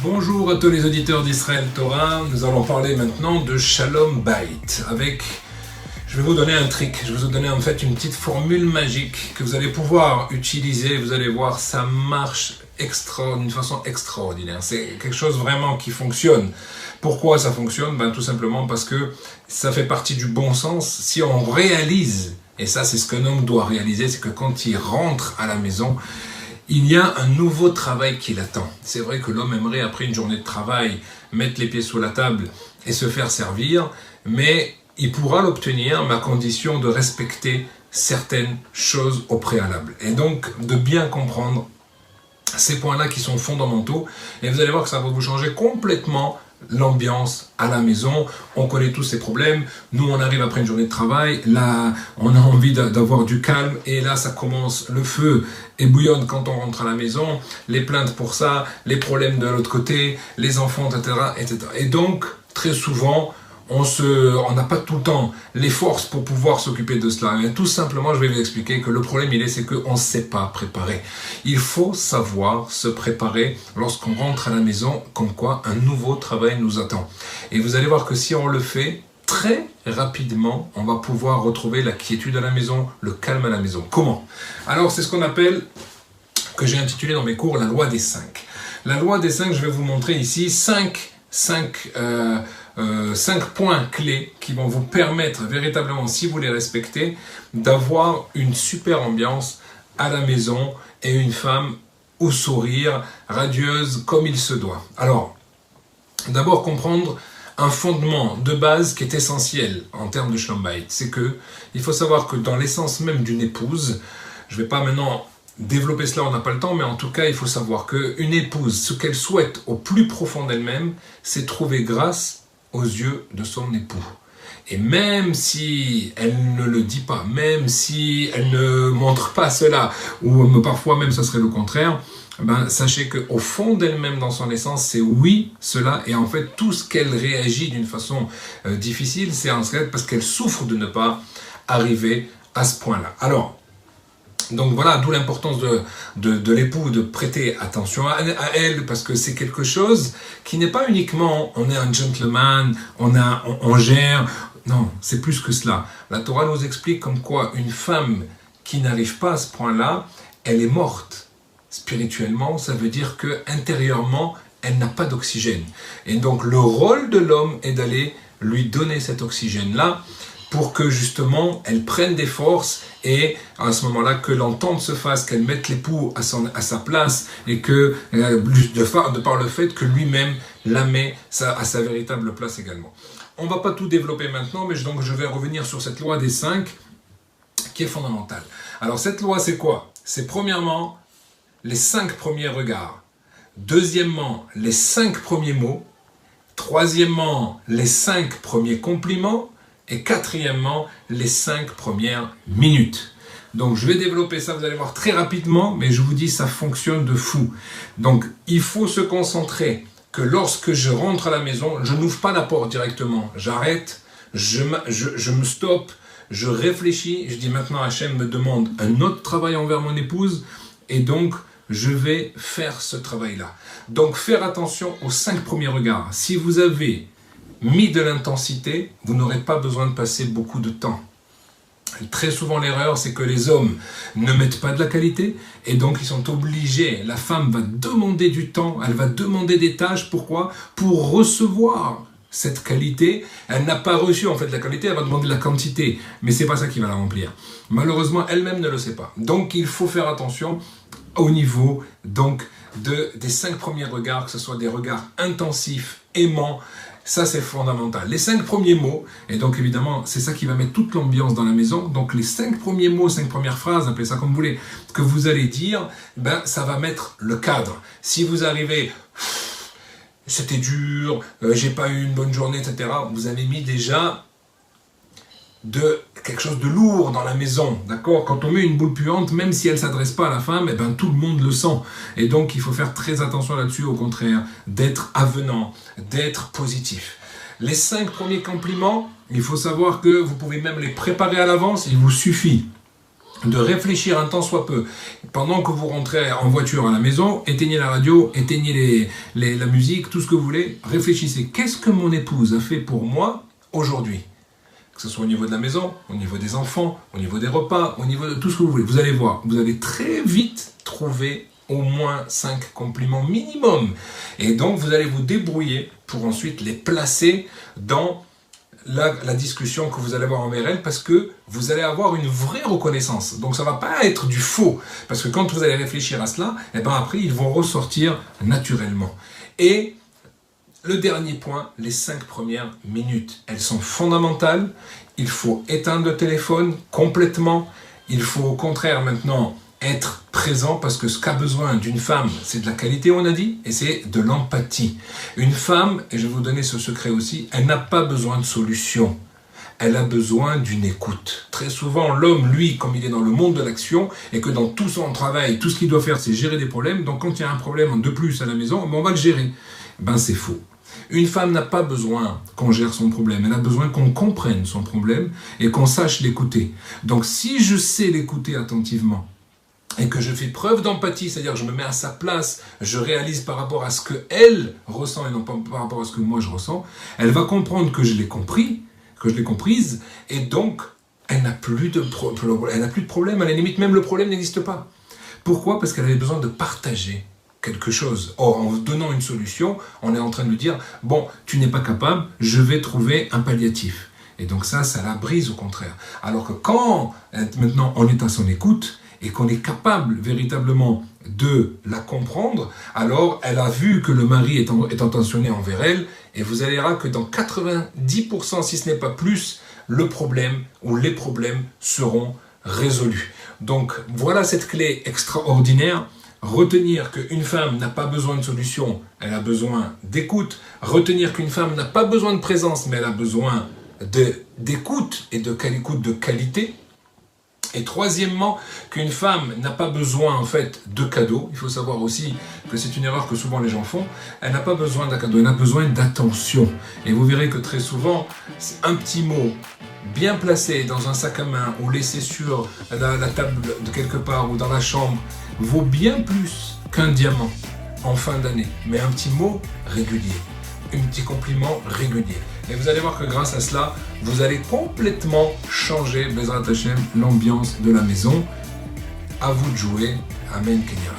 Bonjour à tous les auditeurs d'Israël Torah. Nous allons parler maintenant de Shalom Bayit. Je vais vous donner un trick, je vais vous donner en fait une petite formule magique que vous allez pouvoir utiliser. Vous allez voir, ça marche d'une façon extraordinaire. C'est quelque chose vraiment qui fonctionne. Pourquoi ça fonctionne? Tout simplement parce que ça fait partie du bon sens. Si on réalise, et ça c'est ce qu'un homme doit réaliser, c'est que quand il rentre à la maison, il y a un nouveau travail qui l'attend. C'est vrai que l'homme aimerait, après une journée de travail, mettre les pieds sous la table et se faire servir, mais il pourra l'obtenir, mais à condition de respecter certaines choses au préalable. Et donc, de bien comprendre ces points-là qui sont fondamentaux, et vous allez voir que ça va vous changer complètement l'ambiance à la maison. On connaît tous ces problèmes. Nous, on arrive après une journée de travail. Là, on a envie d'avoir du calme. Et là, ça commence. Le feu ébouillonne quand on rentre à la maison. Les plaintes pour ça, les problèmes de l'autre côté, les enfants, etc., etc. Et donc, très souvent, on n'a pas tout le temps les forces pour pouvoir s'occuper de cela. Et tout simplement, je vais vous expliquer que le problème, c'est qu'on ne sait pas préparer. Il faut savoir se préparer lorsqu'on rentre à la maison, comme quoi un nouveau travail nous attend. Et vous allez voir que si on le fait, très rapidement, on va pouvoir retrouver la quiétude à la maison, le calme à la maison. Comment? Alors, c'est ce qu'on appelle, que j'ai intitulé dans mes cours, la loi des 5. La loi des 5, je vais vous montrer ici 5 points clés qui vont vous permettre véritablement, si vous les respectez, d'avoir une super ambiance à la maison et une femme au sourire, radieuse comme il se doit. Alors, d'abord comprendre un fondement de base qui est essentiel en termes de Shalom Bayit. C'est que il faut savoir que dans l'essence même d'une épouse, je ne vais pas maintenant développer cela, on n'a pas le temps, mais en tout cas, il faut savoir qu'une épouse, ce qu'elle souhaite au plus profond d'elle-même, c'est trouver grâce aux yeux de son époux. Et même si elle ne le dit pas, même si elle ne montre pas cela, ou parfois même ce serait le contraire, sachez qu'au fond d'elle-même, dans son essence, c'est oui, cela, et en fait, tout ce qu'elle réagit d'une façon difficile, c'est en fait parce qu'elle souffre de ne pas arriver à ce point-là. Alors, donc voilà, d'où l'importance de l'époux, de prêter attention à elle, parce que c'est quelque chose qui n'est pas uniquement, on est un gentleman, on gère, non, c'est plus que cela. La Torah nous explique comme quoi une femme qui n'arrive pas à ce point-là, elle est morte. Spirituellement, ça veut dire que intérieurement, elle n'a pas d'oxygène. Et donc le rôle de l'homme est d'aller lui donner cet oxygène-là, pour que justement elle prenne des forces et à ce moment-là que l'entente se fasse, qu'elle mette l'époux à sa place et que de par le fait que lui-même la met à sa véritable place également. On ne va pas tout développer maintenant, mais donc je vais revenir sur cette loi des 5 qui est fondamentale. Alors cette loi c'est quoi? C'est premièrement les 5 premiers regards, deuxièmement les 5 premiers mots, troisièmement les 5 premiers compliments, et quatrièmement, les 5 premières minutes. Donc je vais développer ça, vous allez voir très rapidement, mais je vous dis, ça fonctionne de fou. Donc il faut se concentrer que lorsque je rentre à la maison, je n'ouvre pas la porte directement. J'arrête, je me stoppe, je réfléchis, je dis maintenant Hachem me demande un autre travail envers mon épouse, et donc je vais faire ce travail-là. Donc faire attention aux 5 premiers regards. Si vous avez mis de l'intensité, vous n'aurez pas besoin de passer beaucoup de temps. Très souvent l'erreur, c'est que les hommes ne mettent pas de la qualité et donc ils sont obligés, la femme va demander du temps, elle va demander des tâches, pourquoi? Pour recevoir cette qualité. Elle n'a pas reçu en fait la qualité, elle va demander la quantité, mais c'est pas ça qui va la remplir. Malheureusement, elle-même ne le sait pas. Donc il faut faire attention au niveau donc des 5 premiers regards, que ce soit des regards intensifs, aimants. Ça, c'est fondamental. Les 5 premiers mots, et donc évidemment, c'est ça qui va mettre toute l'ambiance dans la maison. Donc les 5 premiers mots, 5 premières phrases, appelez ça comme vous voulez, que vous allez dire, ça va mettre le cadre. Si vous arrivez, c'était dur, j'ai pas eu une bonne journée, etc., vous avez mis déjà de quelque chose de lourd dans la maison, d'accord? Quand on met une boule puante, même si elle ne s'adresse pas à la femme, tout le monde le sent. Et donc, il faut faire très attention là-dessus, au contraire, d'être avenant, d'être positif. Les 5 premiers compliments, il faut savoir que vous pouvez même les préparer à l'avance, il vous suffit de réfléchir un temps soit peu. Pendant que vous rentrez en voiture à la maison, éteignez la radio, éteignez la musique, tout ce que vous voulez, réfléchissez. Qu'est-ce que mon épouse a fait pour moi aujourd'hui ? Que ce soit au niveau de la maison, au niveau des enfants, au niveau des repas, au niveau de tout ce que vous voulez. Vous allez voir, vous allez très vite trouver au moins 5 compliments minimum. Et donc, vous allez vous débrouiller pour ensuite les placer dans la discussion que vous allez avoir envers elle, parce que vous allez avoir une vraie reconnaissance. Donc ça ne va pas être du faux, parce que quand vous allez réfléchir à cela, et ben après ils vont ressortir naturellement. Et le dernier point, les 5 premières minutes, elles sont fondamentales. Il faut éteindre le téléphone complètement. Il faut au contraire maintenant être présent, parce que ce qu'a besoin d'une femme, c'est de la qualité, on a dit, et c'est de l'empathie. Une femme, et je vais vous donner ce secret aussi, elle n'a pas besoin de solution. Elle a besoin d'une écoute. Très souvent, l'homme, lui, comme il est dans le monde de l'action, et que dans tout son travail, tout ce qu'il doit faire, c'est gérer des problèmes, donc quand il y a un problème de plus à la maison, on va le gérer. Ben c'est faux. Une femme n'a pas besoin qu'on gère son problème, elle a besoin qu'on comprenne son problème et qu'on sache l'écouter. Donc si je sais l'écouter attentivement, et que je fais preuve d'empathie, c'est-à-dire que je me mets à sa place, je réalise par rapport à ce qu'elle ressent et non pas par rapport à ce que moi je ressens, elle va comprendre que je l'ai compris, que je l'ai comprise, et donc elle n'a plus de problème, à la limite même le problème n'existe pas. Pourquoi ? Parce qu'elle avait besoin de partager quelque chose. Or, en donnant une solution, on est en train de lui dire, bon, tu n'es pas capable, je vais trouver un palliatif. Et donc ça la brise au contraire. Alors que quand maintenant on est à son écoute, et qu'on est capable véritablement de la comprendre, alors elle a vu que le mari est intentionné envers elle, et vous allez voir que dans 90%, si ce n'est pas plus, le problème ou les problèmes seront résolus. Donc voilà cette clé extraordinaire. Retenir qu'une femme n'a pas besoin de solution, elle a besoin d'écoute. Retenir qu'une femme n'a pas besoin de présence, mais elle a besoin d'écoute, et d'écoute de qualité. Et troisièmement, qu'une femme n'a pas besoin en fait de cadeaux. Il faut savoir aussi que c'est une erreur que souvent les gens font. Elle n'a pas besoin d'un cadeau, elle a besoin d'attention. Et vous verrez que très souvent, un petit mot bien placé dans un sac à main ou laissé sur la table de quelque part ou dans la chambre vaut bien plus qu'un diamant en fin d'année. Mais un petit mot régulier, un petit compliment régulier. Et vous allez voir que grâce à cela, vous allez complètement changer, Bezrat Hashem, l'ambiance de la maison. À vous de jouer. Amen, Kenya.